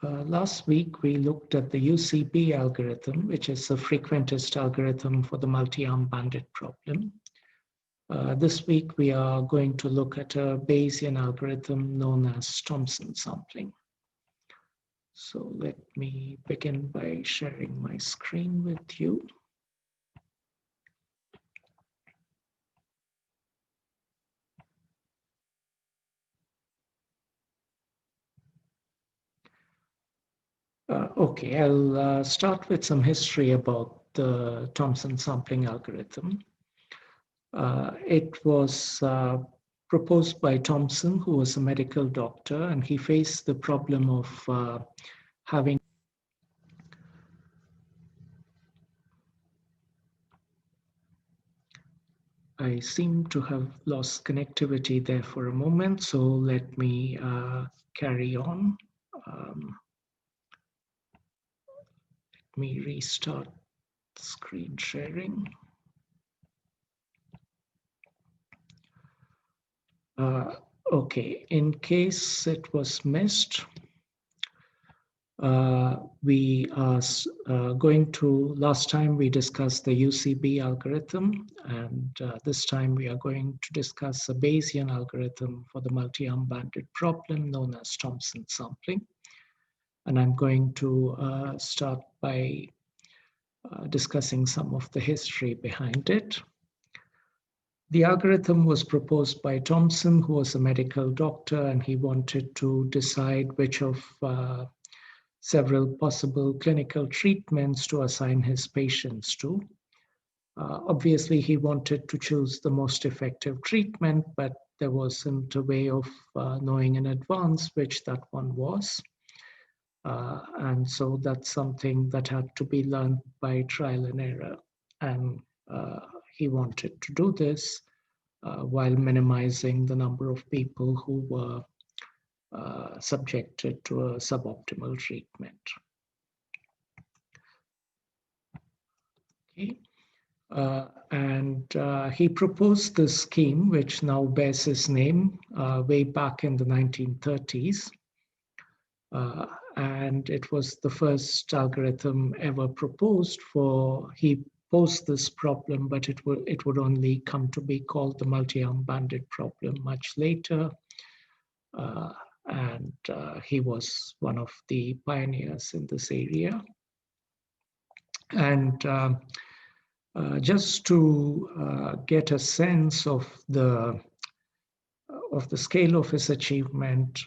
Last week, we looked at the UCB algorithm, which is the frequentist algorithm for the multi-arm bandit problem. This week, we are going to look at a Bayesian algorithm known as Thompson sampling. So let me begin by sharing my screen with you. Okay, I'll start with some history about the Thompson sampling algorithm. It was proposed by Thompson, who was a medical doctor, and he faced the problem of having I seem to have lost connectivity there for a moment, so let me carry on. Let me restart screen sharing. Okay, in case it was missed, we are going to, last time we discussed the UCB algorithm, and this time we are going to discuss a Bayesian algorithm for the multi-arm bandit problem known as Thompson sampling. And I'm going to start by discussing some of the history behind it. The algorithm was proposed by Thompson, who was a medical doctor, and he wanted to decide which of several possible clinical treatments to assign his patients to. Obviously, he wanted to choose the most effective treatment, but there wasn't a way of knowing in advance which that one was. And so that's something that had to be learned by trial and error. And he wanted to do this while minimizing the number of people who were subjected to a suboptimal treatment. Okay. And he proposed this scheme, which now bears his name, way back in the 1930s. And it was the first algorithm ever proposed he posed this problem, but it would only come to be called the multi-arm bandit problem much later. And he was one of the pioneers in this area. And just to get a sense of the scale of his achievement,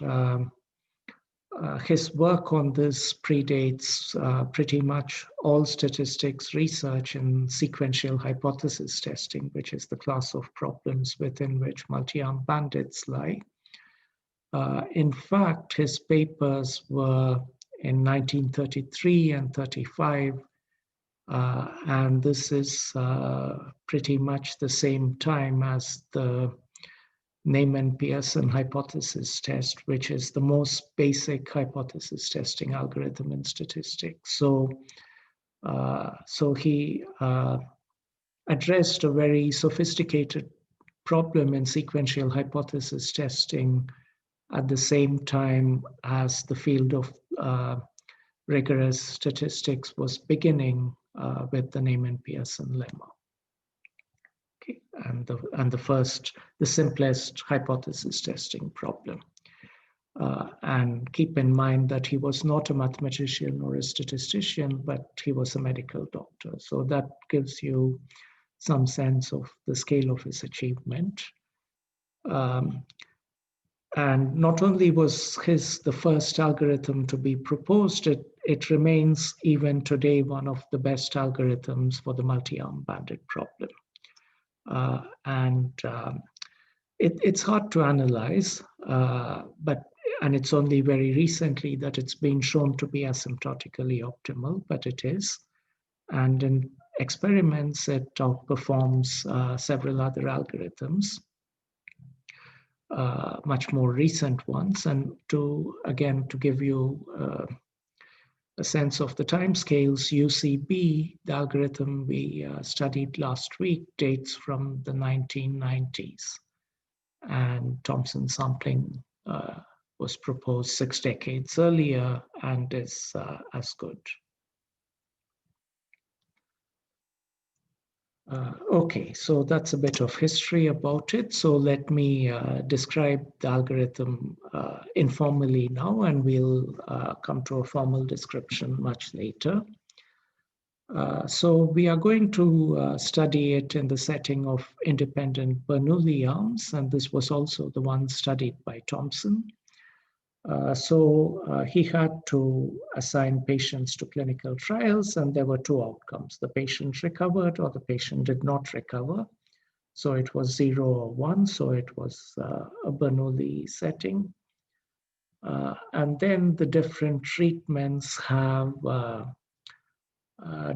his work on this predates pretty much all statistics research in sequential hypothesis testing, which is the class of problems within which multi-arm bandits lie. In fact, his papers were in 1933 and 35, and this is pretty much the same time as the Neyman-Pearson hypothesis test, which is the most basic hypothesis testing algorithm in statistics. So he addressed a very sophisticated problem in sequential hypothesis testing at the same time as the field of rigorous statistics was beginning with the Neyman-Pearson lemma. Okay. And the simplest hypothesis testing problem. And keep in mind that he was not a mathematician or a statistician, but he was a medical doctor. So that gives you some sense of the scale of his achievement. And not only was his the first algorithm to be proposed, it remains even today one of the best algorithms for the multi-arm bandit problem. It's hard to analyze, and it's only very recently that it's been shown to be asymptotically optimal, but it is. And in experiments, it outperforms several other algorithms, much more recent ones. And to give you a sense of the timescales, UCB, the algorithm we studied last week, dates from the 1990s. And Thompson sampling was proposed 6 decades earlier and is as good. Okay, so that's a bit of history about it. So let me describe the algorithm informally now, and we'll come to a formal description much later. So we are going to study it in the setting of independent Bernoulli arms, and this was also the one studied by Thompson. He had to assign patients to clinical trials, and there were two outcomes. The patient recovered or the patient did not recover. So it was 0 or 1, so it was a Bernoulli setting. And then the different treatments have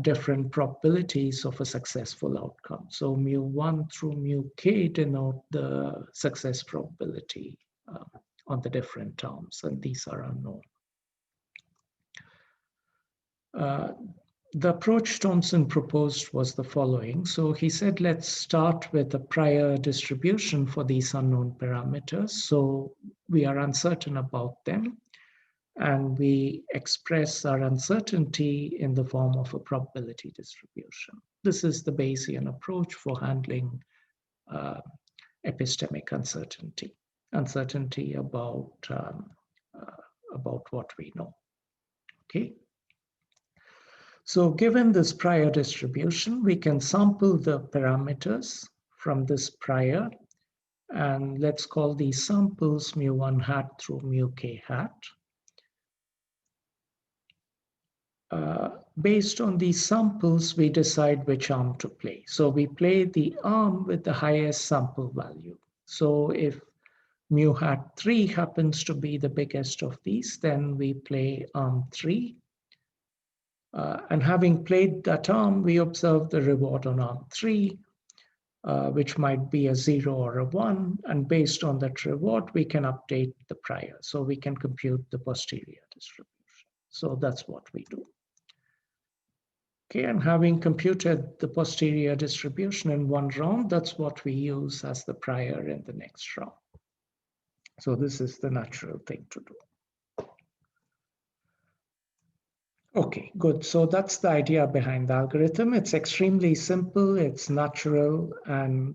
different probabilities of a successful outcome. So mu1 through mu_k denote the success probability on the different terms, and these are unknown. The approach Thompson proposed was the following. So he said, let's start with a prior distribution for these unknown parameters. So we are uncertain about them, and we express our uncertainty in the form of a probability distribution. This is the Bayesian approach for handling epistemic uncertainty about what we know. Okay. So given this prior distribution, we can sample the parameters from this prior, and let's call these samples mu1 hat through mu_k hat. Based on these samples, we decide which arm to play. So we play the arm with the highest sample value. So if mu hat 3 happens to be the biggest of these, then we play arm 3. And having played that arm, we observe the reward on arm 3, which might be a 0 or a 1. And based on that reward, we can update the prior. So we can compute the posterior distribution. So that's what we do. Okay, and having computed the posterior distribution in one round, that's what we use as the prior in the next round. So this is the natural thing to do. Okay, good. So that's the idea behind the algorithm. It's extremely simple, it's natural, and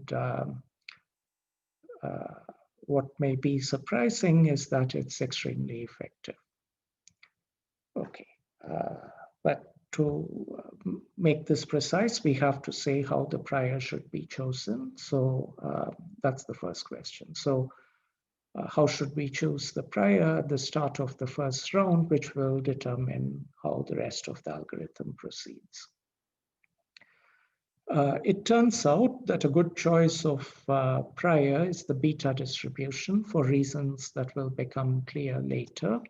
what may be surprising is that it's extremely effective. Okay, but to make this precise, we have to say how the prior should be chosen. So that's the first question. So how should we choose the prior at the start of the first round, which will determine how the rest of the algorithm proceeds. It turns out that a good choice of prior is the beta distribution for reasons that will become clear later.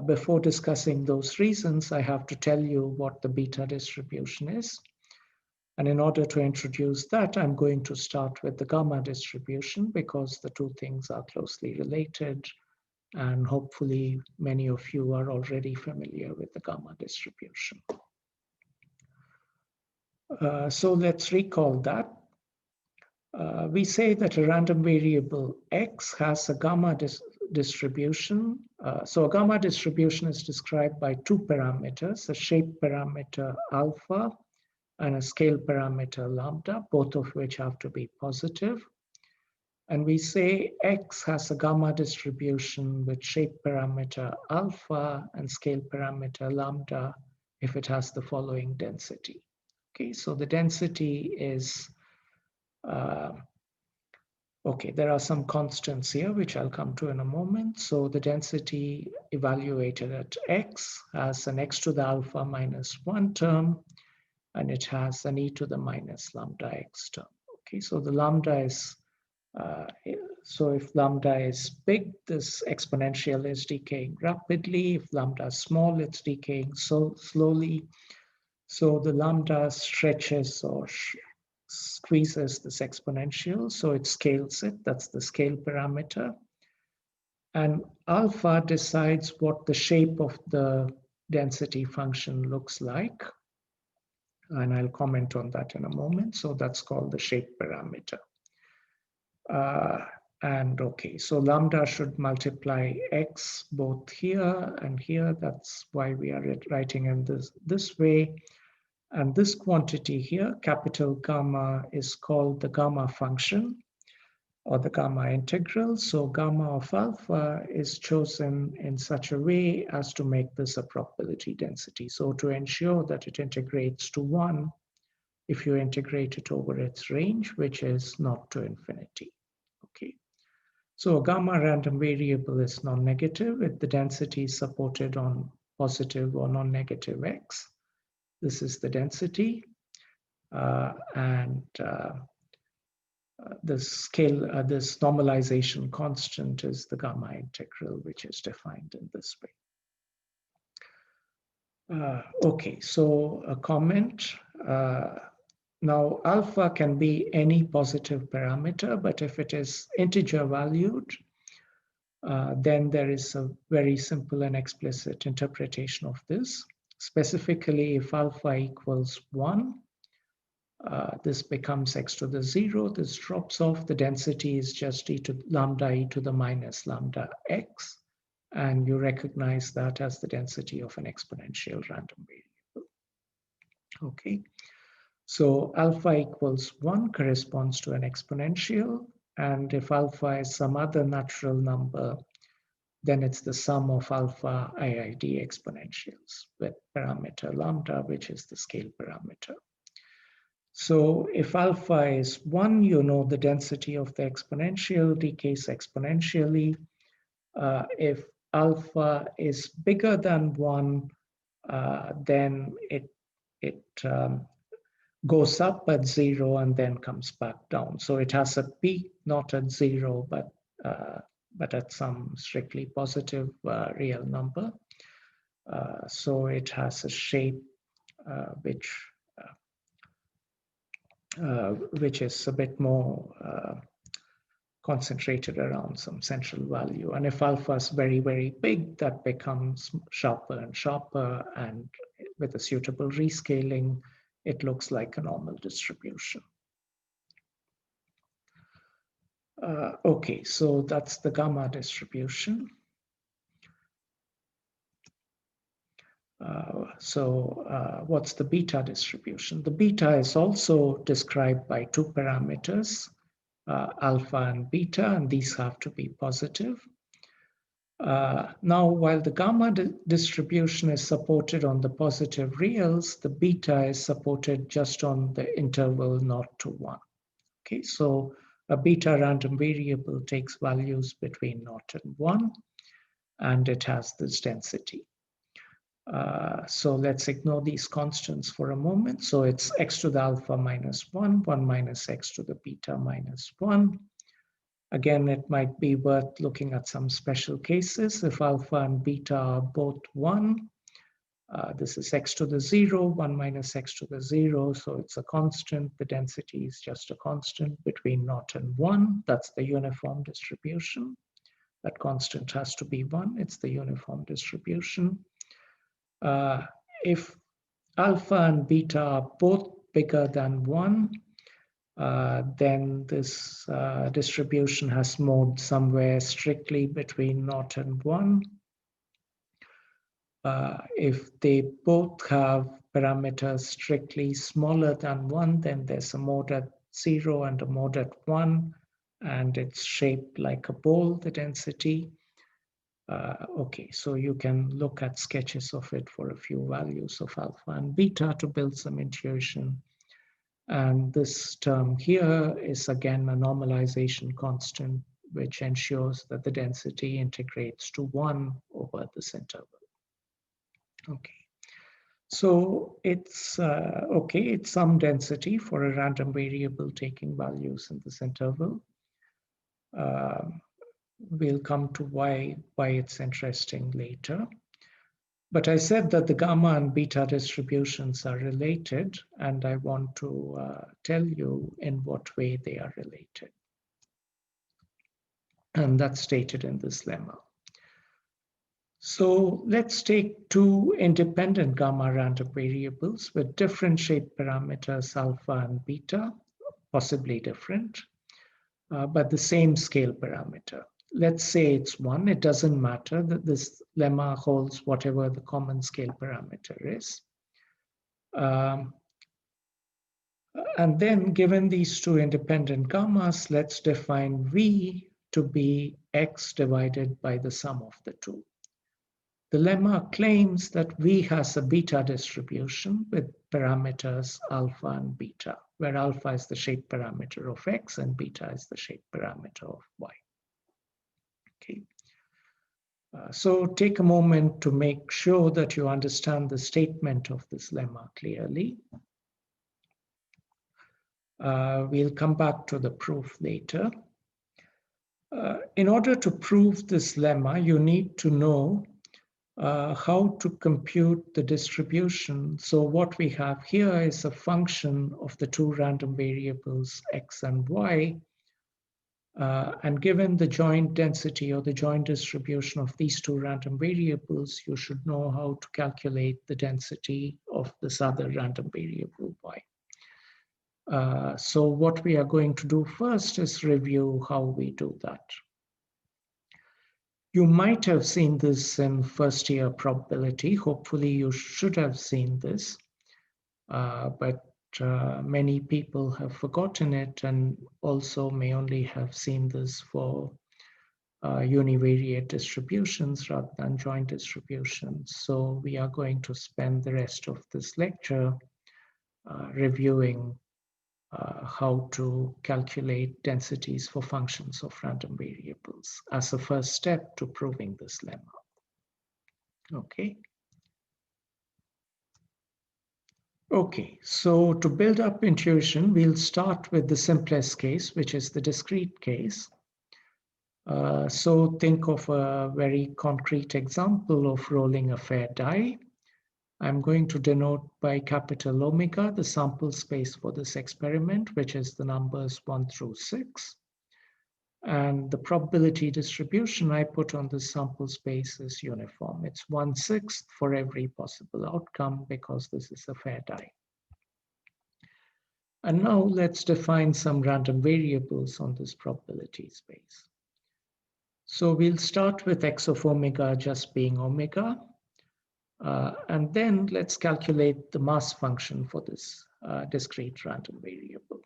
Before discussing those reasons, I have to tell you what the beta distribution is. And in order to introduce that, I'm going to start with the gamma distribution because the two things are closely related. And hopefully many of you are already familiar with the gamma distribution. So let's recall that. We say that a random variable x has a gamma distribution. So a gamma distribution is described by two parameters, a shape parameter alpha and a scale parameter lambda, both of which have to be positive. And we say x has a gamma distribution with shape parameter alpha and scale parameter lambda if it has the following density. Okay, so the density is, okay, there are some constants here, which I'll come to in a moment. So the density evaluated at x has an x to the alpha minus 1 term, and it has an e to the minus lambda x term. Okay, so the lambda is, so if lambda is big, this exponential is decaying rapidly. If lambda is small, it's decaying so slowly. So the lambda stretches or squeezes this exponential, so it scales it. That's the scale parameter. And alpha decides what the shape of the density function looks like. And I'll comment on that in a moment. So that's called the shape parameter. And okay, so lambda should multiply x both here and here. That's why we are writing in this way. And this quantity here, capital gamma, is called the gamma function or the gamma integral. So gamma of alpha is chosen in such a way as to make this a probability density. So to ensure that it integrates to 1, if you integrate it over its range, which is not to infinity. Okay. So a gamma random variable is non-negative if the density is supported on positive or non-negative x. This is the density. And the scale, this normalization constant is the gamma integral, which is defined in this way. Okay, so a comment. Now, alpha can be any positive parameter, but if it is integer valued, then there is a very simple and explicit interpretation of this. Specifically, if alpha equals 1, this becomes x to the 0. This drops off. The density is just lambda e to the minus lambda x. And you recognize that as the density of an exponential random variable. Okay. So alpha equals 1 corresponds to an exponential. And if alpha is some other natural number, then it's the sum of alpha IID exponentials with parameter lambda, which is the scale parameter. So if alpha is 1, you know the density of the exponential decays exponentially. If alpha is bigger than 1, then it goes up at 0 and then comes back down. So it has a peak not at 0, but at some strictly positive real number. So it has a shape which is a bit more concentrated around some central value. And if alpha is very, very big, that becomes sharper and sharper. And with a suitable rescaling, it looks like a normal distribution. Okay, so that's the gamma distribution. What's the beta distribution? The beta is also described by two parameters, alpha and beta, and these have to be positive. Now, while the gamma distribution is supported on the positive reals, the beta is supported just on the interval 0 to 1. Okay, so a beta random variable takes values between 0 and 1, and it has this density. So let's ignore these constants for a moment. So it's x to the alpha minus 1, 1 minus x to the beta minus 1. Again, it might be worth looking at some special cases. If alpha and beta are both 1, this is x to the 0, 1 minus x to the 0. So it's a constant. The density is just a constant between 0 and 1. That's the uniform distribution. That constant has to be 1. It's the uniform distribution. If alpha and beta are both bigger than 1, then this distribution has mode somewhere strictly between 0 and 1. If they both have parameters strictly smaller than 1, then there's a mode at 0 and a mode at 1, and it's shaped like a bowl, the density. Okay, so you can look at sketches of it for a few values of alpha and beta to build some intuition. And this term here is again a normalization constant, which ensures that the density integrates to 1 over this interval. Okay, so it's okay, it's some density for a random variable taking values in this interval. We'll come to why it's interesting later. But I said that the gamma and beta distributions are related, and I want to tell you in what way they are related. And that's stated in this lemma. So let's take two independent gamma random variables with different shape parameters alpha and beta, possibly different. but the same scale parameter. Let's say it's 1. It doesn't matter that this lemma holds whatever the common scale parameter is. And then given these two independent gammas, let's define V to be x divided by the sum of the two. The lemma claims that V has a beta distribution with parameters alpha and beta, where alpha is the shape parameter of x and beta is the shape parameter of y. Okay. So take a moment to make sure that you understand the statement of this lemma clearly. We'll come back to the proof later. In order to prove this lemma, you need to know how to compute the distribution. So what we have here is a function of the two random variables x and y. And given the joint density or the joint distribution of these two random variables, you should know how to calculate the density of this other random variable y. So what we are going to do first is review how we do that. You might have seen this in first year probability. Hopefully you should have seen this, but many people have forgotten it and also may only have seen this for univariate distributions rather than joint distributions. So we are going to spend the rest of this lecture reviewing how to calculate densities for functions of random variables as a first step to proving this lemma. Okay. Okay, so to build up intuition, we'll start with the simplest case, which is the discrete case. So think of a very concrete example of rolling a fair die. I'm going to denote by capital omega the sample space for this experiment, which is the numbers 1 through 6. And the probability distribution I put on the sample space is uniform. It's 1/6 for every possible outcome because this is a fair die. And now let's define some random variables on this probability space. So we'll start with x of omega just being omega. And then let's calculate the mass function for this discrete random variable.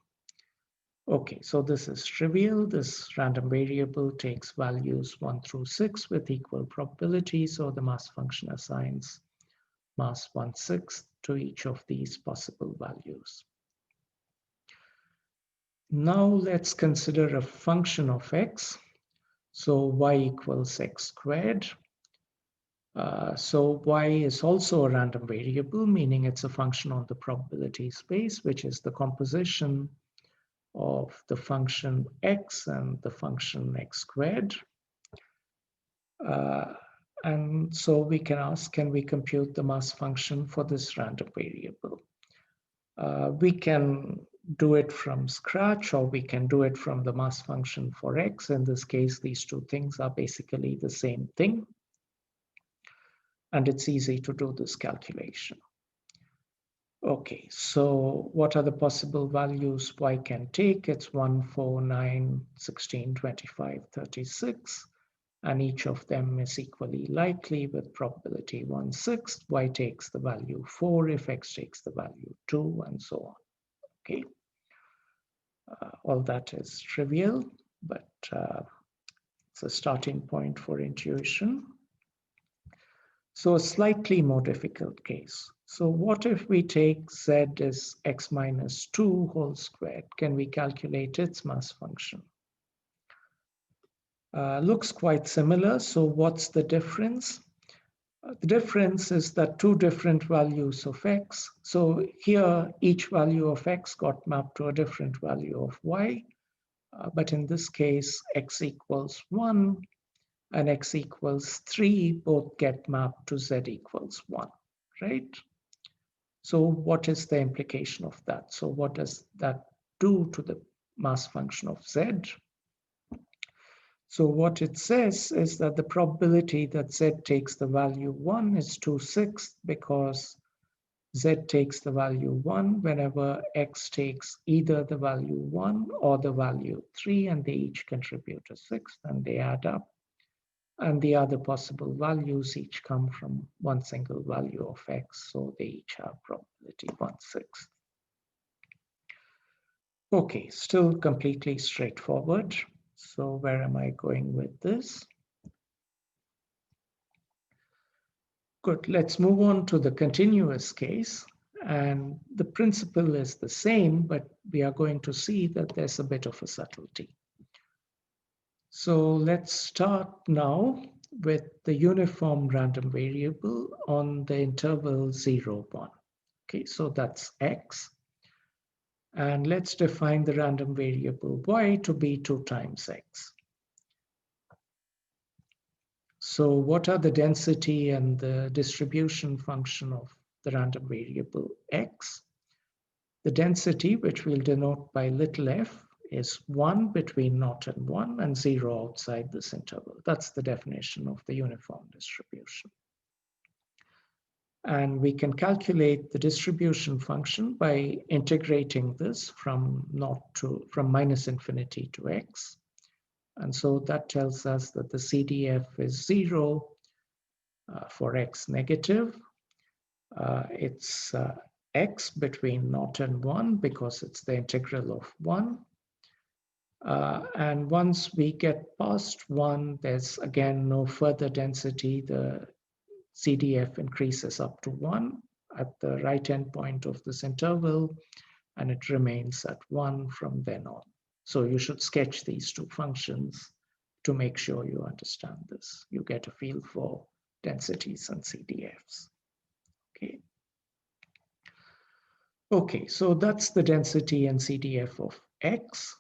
Okay, so this is trivial. This random variable takes values 1 through 6 with equal probability. So the mass function assigns mass 1/6 to each of these possible values. Now let's consider a function of x. So y equals x squared. So y is also a random variable, meaning it's a function on the probability space, which is the composition of the function x and the function x squared. And so we can ask, can we compute the mass function for this random variable? We can do it from scratch, or we can do it from the mass function for x. In this case, these two things are basically the same thing. And it's easy to do this calculation. Okay, so what are the possible values y can take? It's 1, 4, 9, 16, 25, 36. And each of them is equally likely with probability 1/6. Y takes the value 4 if x takes the value 2, and so on. Okay. All that is trivial, but it's a starting point for intuition. So a slightly more difficult case. So what if we take z as x minus 2 whole squared? Can we calculate its mass function? Looks quite similar. So what's the difference? The difference is that two different values of x. So here, each value of x got mapped to a different value of y. But in this case, x equals 1 and x equals 3 both get mapped to z equals 1, right? So what is the implication of that? So what does that do to the mass function of z? So what it says is that the probability that z takes the value 1 is 2/6 because Z takes the value 1 whenever X takes either the value 1 or the value 3, and they each contribute a sixth, and they add up. And the other possible values each come from one single value of X, so they each have probability 1/6. Okay, still completely straightforward. So where am I going with this? Good, let's move on to the continuous case. And the principle is the same, but we are going to see that there's a bit of a subtlety. So let's start now with the uniform random variable on the interval 0, 1. Okay, so that's X. And let's define the random variable Y to be 2 times X. So what are the density and the distribution function of the random variable X? The density, which we'll denote by little f, is 1 between 0 and 1 and 0 outside this interval. That's the definition of the uniform distribution. And we can calculate the distribution function by integrating this from minus infinity to x. And so that tells us that the CDF is 0 for x negative. It's x between 0 and 1 because it's the integral of 1. And once we get past 1, there's again no further density. The CDF increases up to 1 at the right end point of this interval, and it remains at 1 from then on. So you should sketch these two functions to make sure you understand this. You get a feel for densities and CDFs. Okay. Okay, so that's the density and CDF of X.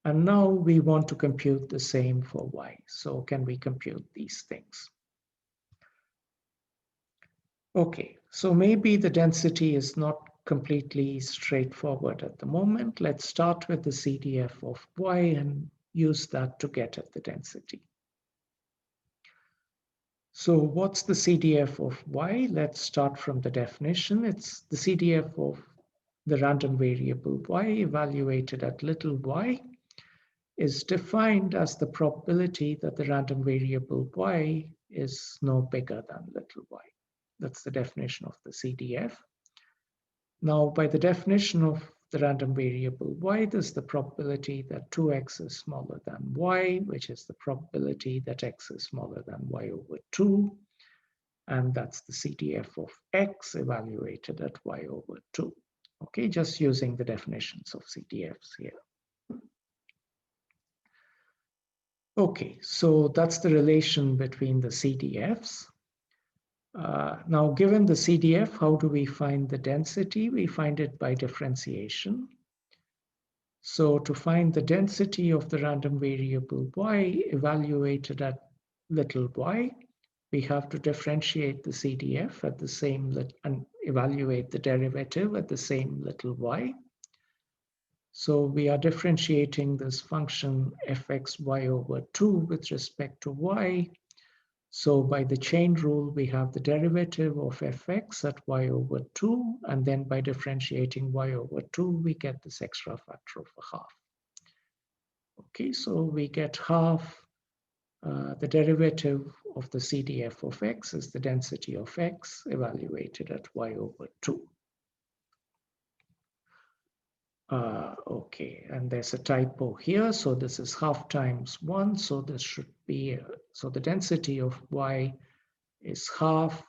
And now we want to compute the same for Y. So can we compute these things? Okay, so maybe the density is not completely straightforward at the moment. Let's start with the CDF of Y and use that to get at the density. So what's the CDF of Y? Let's start from the definition. It's the CDF of the random variable Y evaluated at little y is defined as the probability that the random variable Y is no bigger than little y. That's the definition of the CDF. Now, by the definition of the random variable Y, there's the probability that 2x is smaller than y, which is the probability that x is smaller than y over 2. And that's the CDF of x evaluated at y over 2. Okay, just using the definitions of CDFs here. Okay, so that's the relation between the CDFs. Now, given the CDF, how do we find the density? We find it by differentiation. So to find the density of the random variable Y evaluated at little y, we have to differentiate the CDF at the same and evaluate the derivative at the same little y. So we are differentiating this function fxy over 2 with respect to y. So by the chain rule, we have the derivative of fx at y over 2, and then by differentiating y over 2, we get this extra factor of a half. Okay, so we get half. The derivative of the CDF of x is the density of x evaluated at y over 2. Okay, and there's a typo here. So this is half times 1. So this should be, so the density of y is half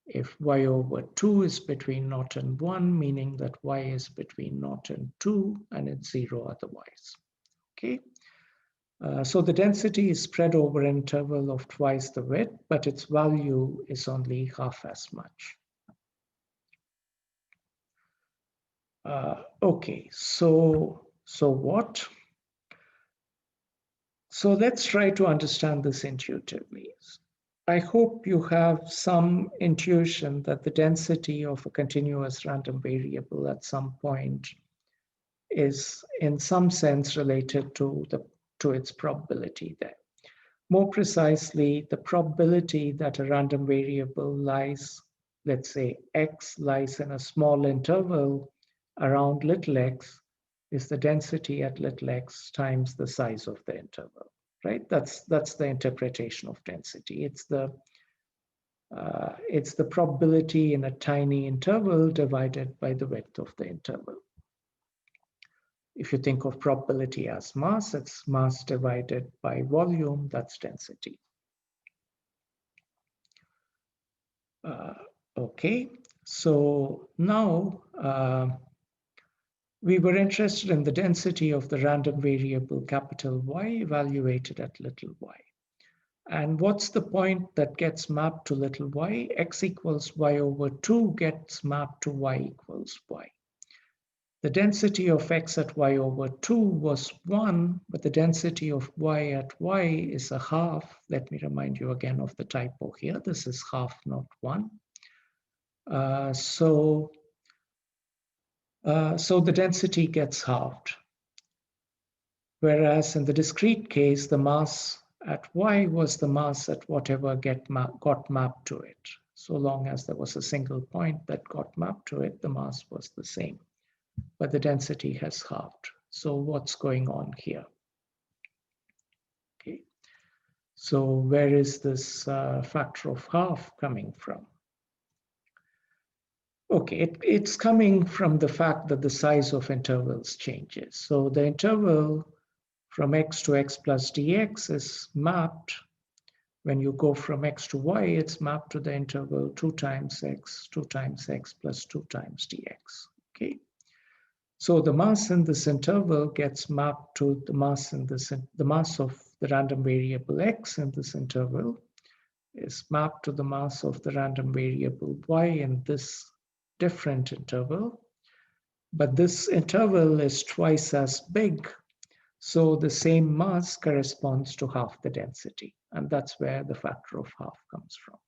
if y over 2 is between 0 and 1, meaning that y is between 0 and 2, and it's 0 otherwise. Okay. So the density is spread over an interval of twice the width, but its value is only half as much. Okay, so what? So let's try to understand this intuitively. I hope you have some intuition that the density of a continuous random variable at some point is in some sense related to its probability there. More precisely, the probability that a random variable lies let's say x lies in a small interval around little x, is the density at little x times the size of the interval, right? That's the interpretation of density. It's the probability in a tiny interval divided by the width of the interval. If you think of probability as mass, it's mass divided by volume, that's density. Okay, so now we were interested in the density of the random variable capital Y evaluated at little y. And what's the point that gets mapped to little y? X equals y over 2 gets mapped to y equals y. The density of x at y over 2 was 1, but the density of y at y is a half. Let me remind you again of the typo here. This is half, not 1. So the density gets halved. Whereas in the discrete case, the mass at y was the mass at whatever got mapped to it. So long as there was a single point that got mapped to it, the mass was the same. But the density has halved. So what's going on here? Okay. So where is this factor of half coming from? Okay, it's coming from the fact that the size of intervals changes. So the interval from x to x plus dx is mapped. When you go from x to y, it's mapped to the interval 2 times x plus 2 times dx. Okay. So the mass in this interval gets mapped to the mass of the random variable x in this interval is mapped to the mass of the random variable y in this different interval. But this interval is twice as big, so the same mass corresponds to half the density, and that's where the factor of half comes from.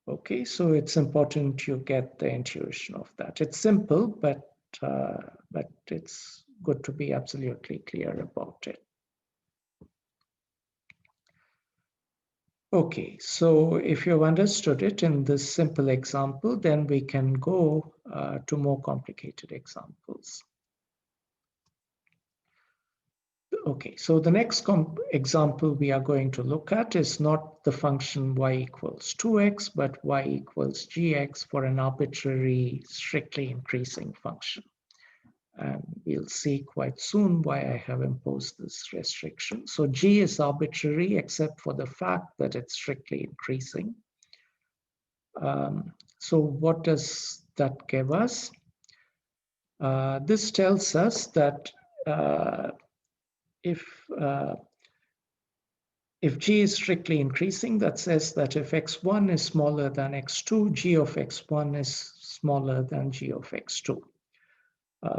Okay, so it's important you get the intuition of that. It's simple, but it's good to be absolutely clear about it. Okay, so if you've understood it in this simple example, then we can go to more complicated examples. Okay, so the next example we are going to look at is not the function y equals 2x, but y equals gx for an arbitrary, strictly increasing function. And we'll see quite soon why I have imposed this restriction. So g is arbitrary except for the fact that it's strictly increasing. So what does that give us? This tells us that if g is strictly increasing, that says that if x1 is smaller than x2, g of x1 is smaller than g of x2.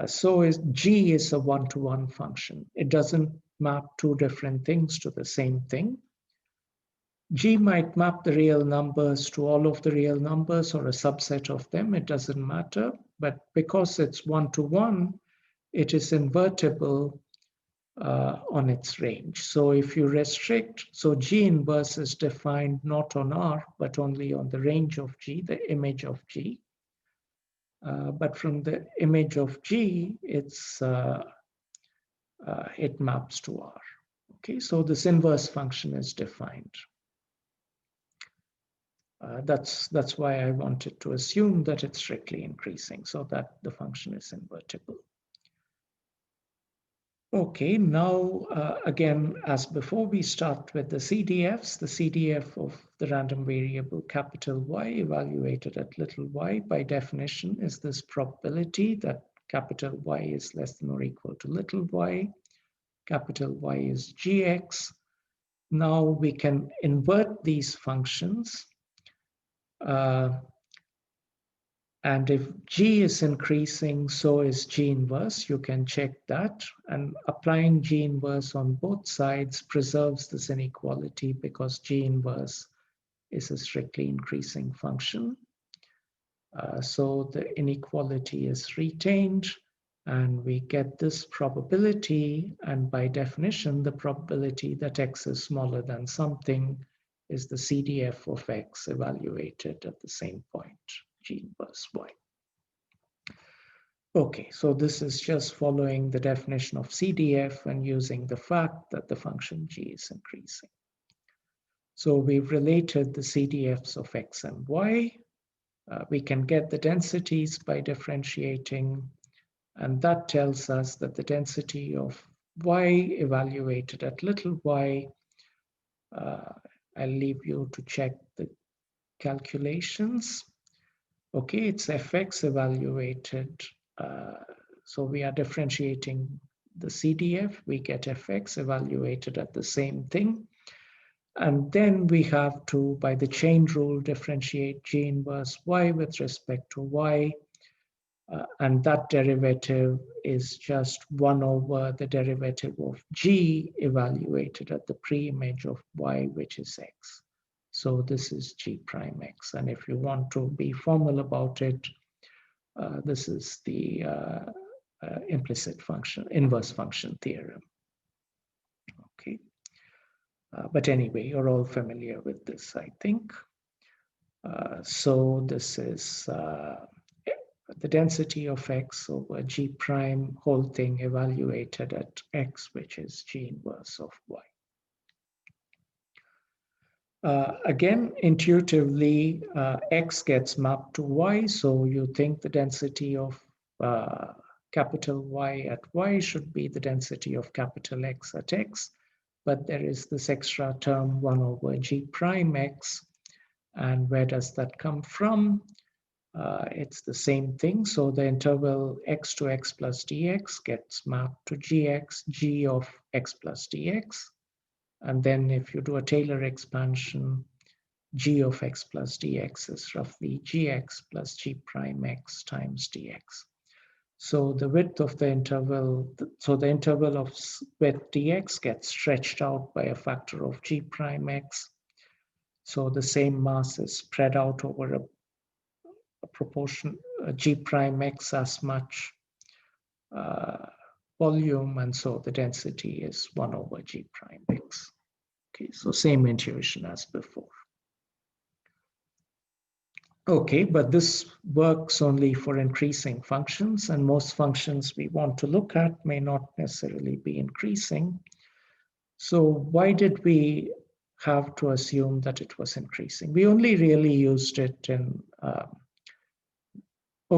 So g is a one-to-one function. It doesn't map two different things to the same thing. G might map the real numbers to all of the real numbers or a subset of them. It doesn't matter. But because it's one-to-one, it is invertible on its range. So if you restrict, so G inverse is defined not on R, but only on the range of G, the image of G. But from the image of G, it maps to R. Okay, so this inverse function is defined. That's why I wanted to assume that it's strictly increasing, so that the function is invertible. Okay, now again, as before, we start with the CDFs. The CDF of the random variable capital Y evaluated at little y, by definition, is this probability that capital Y is less than or equal to little y. Capital Y is gx. Now we can invert these functions. And if G is increasing, so is G inverse. You can check that. And applying G inverse on both sides preserves this inequality because G inverse is a strictly increasing function. So the inequality is retained and we get this probability. And by definition, the probability that X is smaller than something is the CDF of X evaluated at the same point, G inverse Y. Okay, so this is just following the definition of CDF and using the fact that the function G is increasing. So we've related the CDFs of X and Y. We can get the densities by differentiating, and that tells us that the density of Y evaluated at little y, I'll leave you to check the calculations. Okay, it's Fx evaluated. So we are differentiating the CDF. We get Fx evaluated at the same thing. And then we have to, by the chain rule, differentiate G inverse Y with respect to Y. And that derivative is just 1 over the derivative of G evaluated at the pre-image of Y, which is X. So this is G prime X. And if you want to be formal about it, this is the implicit function, inverse function theorem. Okay. But anyway, you're all familiar with this, I think. So this is the density of X over G prime whole thing evaluated at X, which is G inverse of Y. Again, intuitively, X gets mapped to Y, so you think the density of capital Y at Y should be the density of capital X at X, but there is this extra term 1 over G prime X, and where does that come from? It's the same thing, so the interval X to X plus dx gets mapped to Gx, G of X plus dx. And then if you do a Taylor expansion, G of X plus dx is roughly Gx plus G prime X times dx. So the width of the interval, so the interval of width dx gets stretched out by a factor of G prime X. So the same mass is spread out over a proportion, G prime X as much volume, and so the density is 1 over G prime X. Okay, so same intuition as before. Okay, but this works only for increasing functions, and most functions we want to look at may not necessarily be increasing. So why did we have to assume that it was increasing? We only really used it in,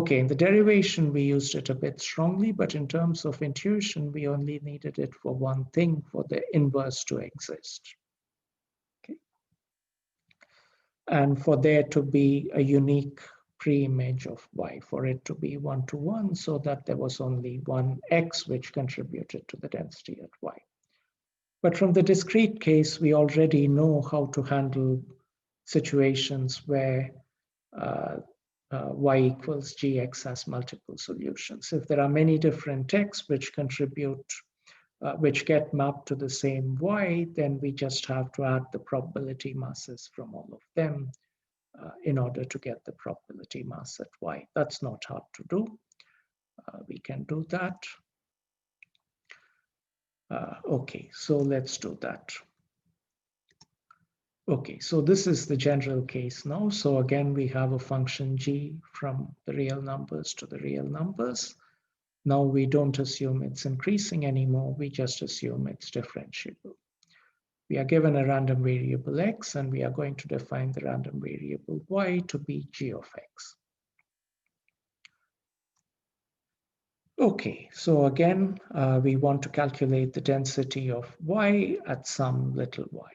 in the derivation we used it a bit strongly, but in terms of intuition, we only needed it for one thing, for the inverse to exist. And for there to be a unique pre-image of Y, for it to be 1-to-1, so that there was only one X which contributed to the density at Y. But from the discrete case, we already know how to handle situations where Y equals Gx has multiple solutions. If there are many different X which contribute, which get mapped to the same Y, then we just have to add the probability masses from all of them in order to get the probability mass at Y. That's not hard to do. We can do that. Okay, so let's do that. Okay, so this is the general case now. So again, we have a function G from the real numbers to the real numbers. Now we don't assume it's increasing anymore, we just assume it's differentiable. We are given a random variable X, and we are going to define the random variable Y to be G of X. Okay, so again, we want to calculate the density of Y at some little y.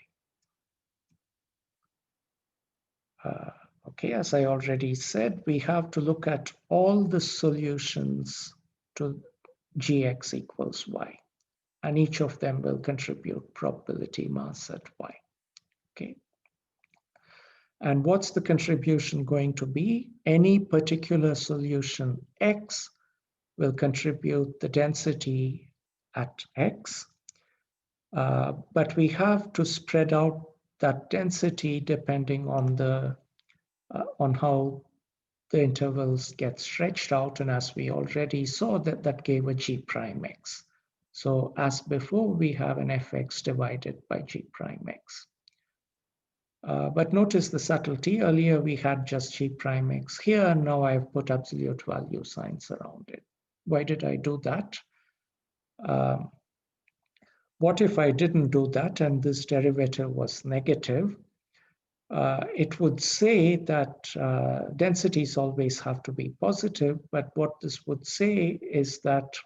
Okay, as I already said, we have to look at all the solutions to Gx equals Y, and each of them will contribute probability mass at Y. Okay. And what's the contribution going to be? Any particular solution X will contribute the density at X, but we have to spread out that density depending on the on how the intervals get stretched out, and as we already saw, that gave a G prime X. So as before, we have an Fx divided by G prime X. But notice the subtlety. Earlier we had just G prime X here, and now I've put absolute value signs around it. Why did I do that? What if I didn't do that and this derivative was negative? It would say that densities always have to be positive, but what this would say is that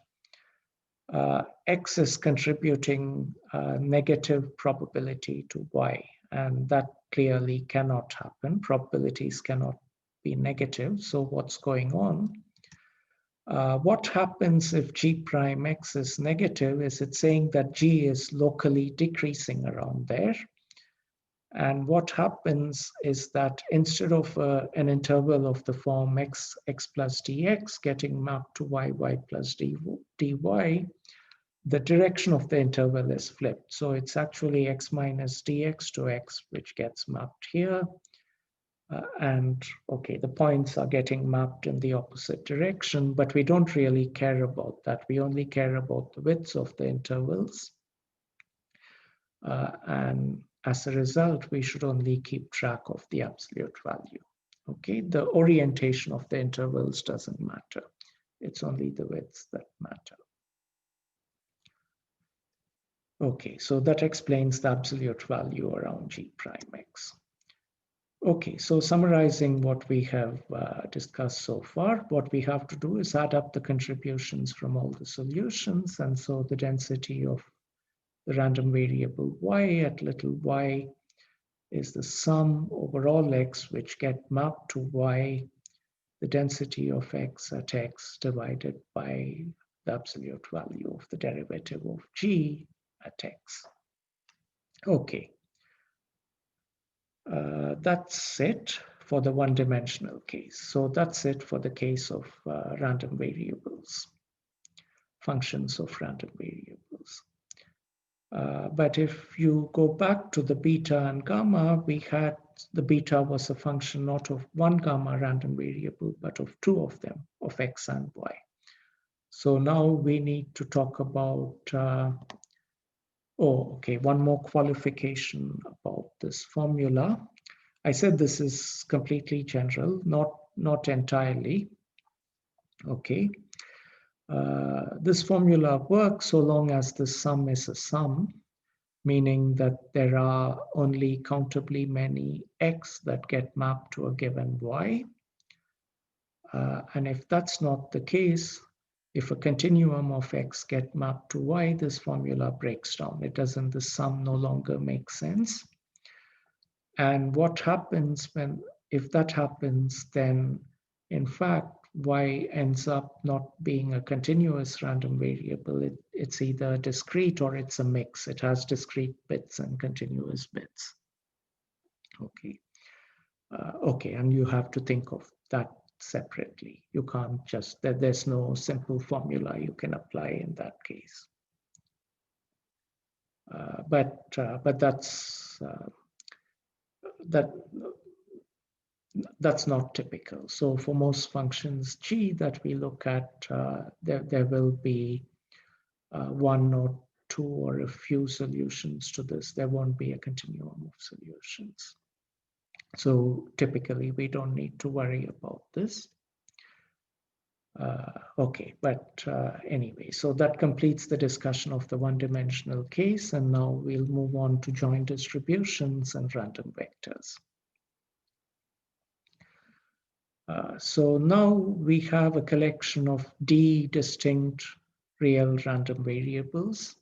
X is contributing negative probability to Y, and that clearly cannot happen. Probabilities cannot be negative. So what's going on? What happens if G prime X is negative is it's saying that G is locally decreasing around there. And what happens is that instead of an interval of the form x plus dx getting mapped to y plus dy, the direction of the interval is flipped. So it's actually x minus dx to x, which gets mapped here. And okay, the points are getting mapped in the opposite direction, but we don't really care about that. We only care about the widths of the intervals. And as a result, we should only keep track of the absolute value. Okay, the orientation of the intervals doesn't matter. It's only the widths that matter. Okay, so that explains the absolute value around G prime X. Okay, so summarizing what we have discussed so far, what we have to do is add up the contributions from all the solutions. And so the density of the random variable y at little y is the sum over all x, which get mapped to y, the density of x at x divided by the absolute value of the derivative of g at x. Okay. That's it for the one-dimensional case. So that's it for the case of random variables, functions of random variables. But if you go back to the beta and gamma, we had the beta was a function not of one gamma random variable, but of two of them, of x and y. So now we need to talk about, one more qualification about this formula. I said this is completely general, not entirely. Okay. This formula works so long as the sum is a sum, meaning that there are only countably many x that get mapped to a given y. And if that's not the case, if a continuum of x get mapped to y, this formula breaks down. It doesn't, the sum no longer makes sense. And what happens if that happens, then in fact, y ends up not being a continuous random variable. It's either discrete or it's a mix. It has discrete bits and continuous bits. Okay. Okay, and you have to think of that separately. You can't just, there's no simple formula you can apply in that case. But that's not typical. So for most functions G that we look at, there will be one or two or a few solutions to this. There won't be a continuum of solutions. So typically we don't need to worry about this. Okay, but anyway, so that completes the discussion of the one-dimensional case, and now we'll move on to joint distributions and random vectors. So now we have a collection of d distinct real random variables,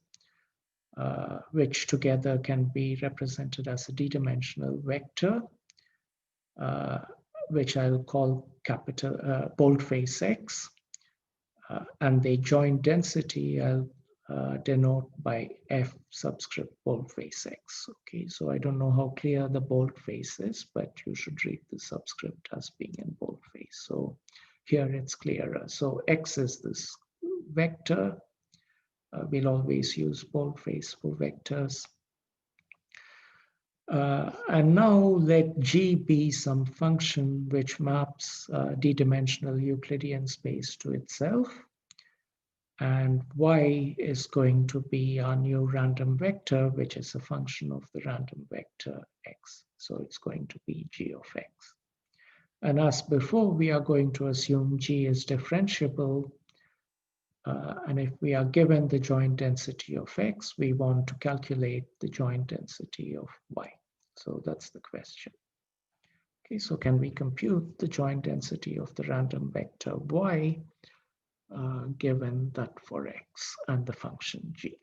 which together can be represented as a d-dimensional vector, which I'll call capital boldface X, and the joint density I'll denote by F subscript boldface X. Okay, so I don't know how clear the boldface is, but you should read the subscript as being in boldface. So here it's clearer. So X is this vector. We'll always use boldface for vectors. And now let G be some function which maps d-dimensional Euclidean space to itself. and y is going to be our new random vector, which is a function of the random vector x. So it's going to be g of x. And as before, we are going to assume g is differentiable. And if we are given the joint density of x, we want to calculate the joint density of y. So that's the question. Okay, so can we compute the joint density of the random vector y given that for x and the function g?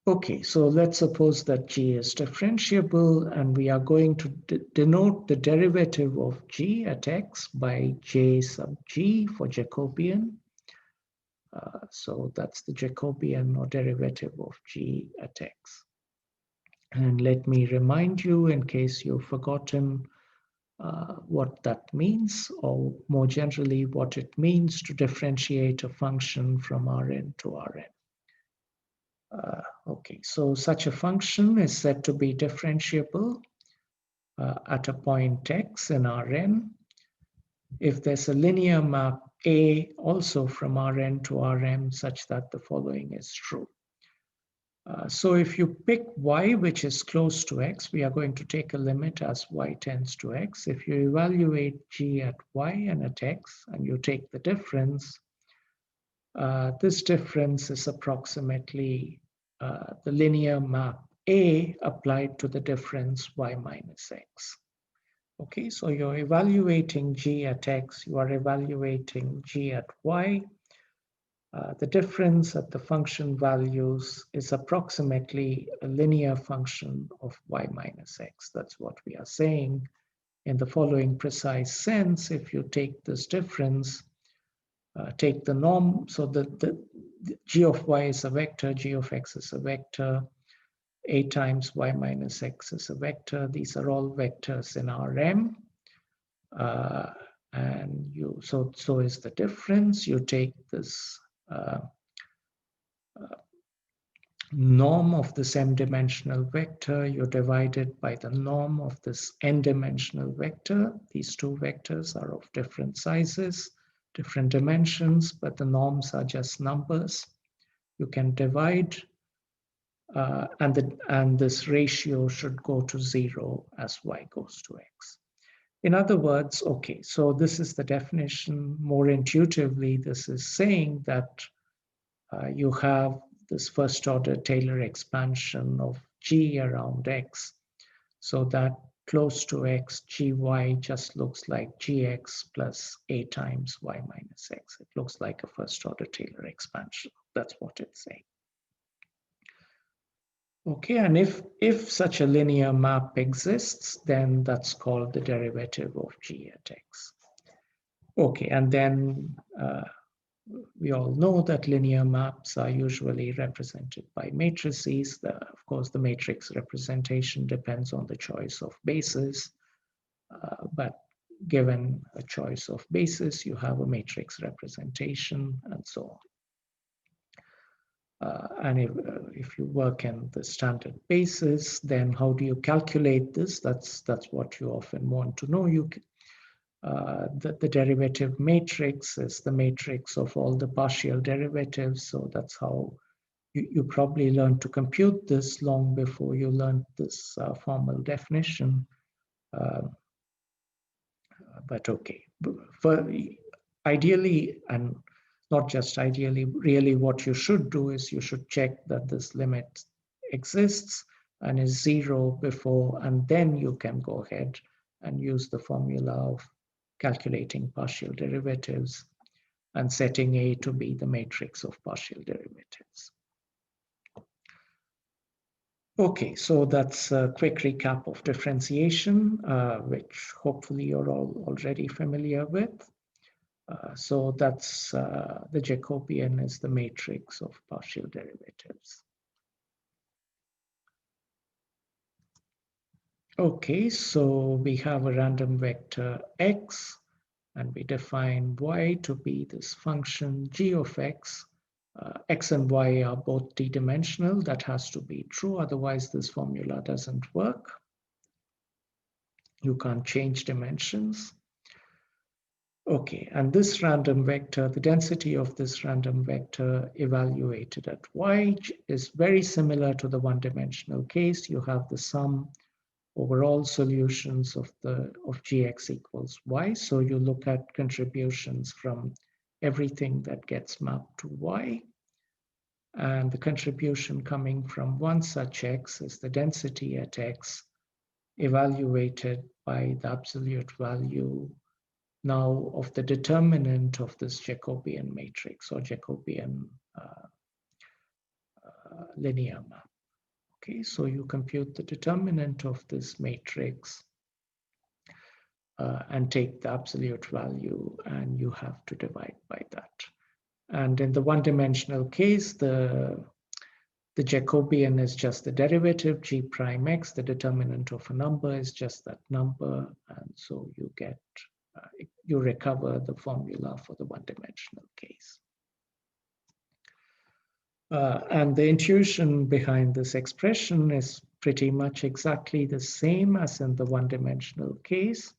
Okay, so let's suppose that g is differentiable, and we are going to denote the derivative of g at x by j sub g for Jacobian. So that's the Jacobian or derivative of g at x. And let me remind you, in case you've forgotten, what that means, or more generally, what it means to differentiate a function from Rn to Rn. Okay, so such a function is said to be differentiable at a point x in Rn if there's a linear map A also from Rn to Rm such that the following is true. So if you pick y, which is close to x, we are going to take a limit as y tends to x. If you evaluate g at y and at x, and you take the difference, this difference is approximately the linear map A applied to the difference y minus x. Okay, so you're evaluating g at x, you are evaluating g at y. The difference at the function values is approximately a linear function of y minus x. That's what we are saying in the following precise sense. If you take this difference, take the norm, so the g of y is a vector, g of x is a vector, a times y minus x is a vector. These are all vectors in Rm. And so is the difference. You take this norm of this m-dimensional vector, you divide it by the norm of this n-dimensional vector. These two vectors are of different sizes, different dimensions, but the norms are just numbers. You can divide, and this ratio should go to 0 as y goes to x. In other words, okay, so this is the definition. More intuitively, this is saying that you have this first order Taylor expansion of g around x, so that close to x, gy just looks like gx plus a times y minus x. It looks like a first order Taylor expansion. That's what it's saying. Okay, and if such a linear map exists, then that's called the derivative of g at x. Okay, and then we all know that linear maps are usually represented by matrices. Of course, the matrix representation depends on the choice of bases, but given a choice of bases, you have a matrix representation and so on. And if you work in the standard basis, then how do you calculate this? That's what you often want to know. The derivative matrix is the matrix of all the partial derivatives. So that's how you probably learned to compute this long before you learned this formal definition. But okay, ideally, and not just ideally, really what you should do is you should check that this limit exists and is 0 before, and then you can go ahead and use the formula of calculating partial derivatives and setting A to be the matrix of partial derivatives. Okay, so that's a quick recap of differentiation, which hopefully you're all already familiar with. So that's the Jacobian is the matrix of partial derivatives. Okay, so we have a random vector x, and we define y to be this function g of x. X and y are both d-dimensional. That has to be true, otherwise this formula doesn't work. You can't change dimensions. Okay, and this random vector, the density of this random vector evaluated at y is very similar to the one-dimensional case. You have the sum over all solutions of gx equals y. So you look at contributions from everything that gets mapped to y. And the contribution coming from one such x is the density at x evaluated by the absolute value now of the determinant of this Jacobian matrix or Jacobian linear map. Okay, so you compute the determinant of this matrix and take the absolute value, and you have to divide by that. And in the one-dimensional case, the Jacobian is just the derivative g prime x. The determinant of a number is just that number, and so you get you recover the formula for the one-dimensional case. And the intuition behind this expression is pretty much exactly the same as in the one-dimensional case.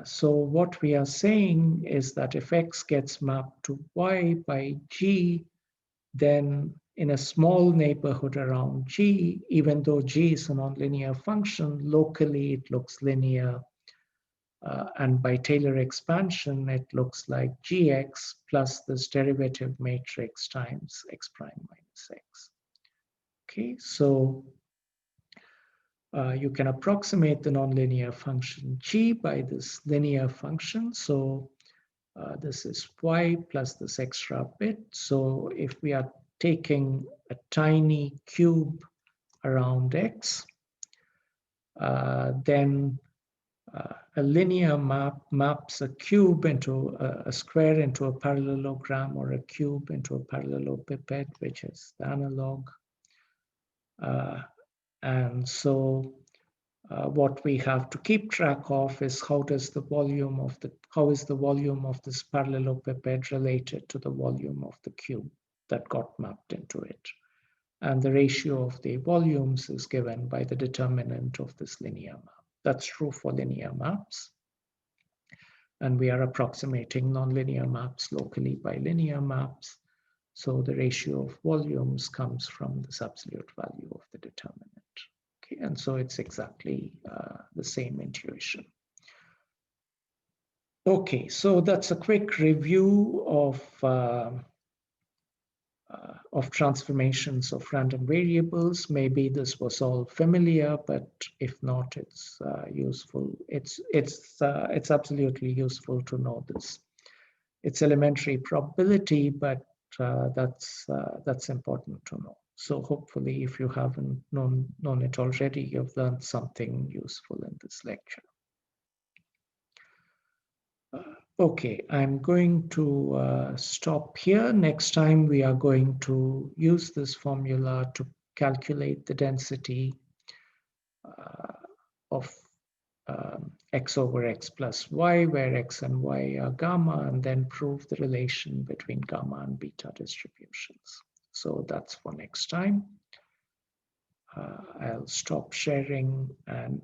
So what we are saying is that if x gets mapped to y by g, then in a small neighborhood around g, even though g is a nonlinear function, locally it looks linear. And by Taylor expansion, it looks like gx plus this derivative matrix times x prime minus x. Okay, so you can approximate the nonlinear function g by this linear function. So this is y plus this extra bit. So if we are taking a tiny cube around x, then a linear map maps a cube into a square into a parallelogram, or a cube into a parallelepiped, which is the analog. And so what we have to keep track of is how is the volume of this parallelepiped related to the volume of the cube that got mapped into it. And the ratio of the volumes is given by the determinant of this linear map. That's true for linear maps. And we are approximating nonlinear maps locally by linear maps. So the ratio of volumes comes from this absolute value of the determinant. Okay, and so it's exactly the same intuition. Okay, so that's a quick review of transformations of random variables. Maybe this was all familiar, but if not, it's useful. It's absolutely useful to know this. It's elementary probability, but that's important to know. So hopefully, if you haven't known it already, you've learned something useful in this lecture. Okay, I'm going to stop here. Next time, we are going to use this formula to calculate the density of x over x plus y, where x and y are gamma, and then prove the relation between gamma and beta distributions. So that's for next time. I'll stop sharing and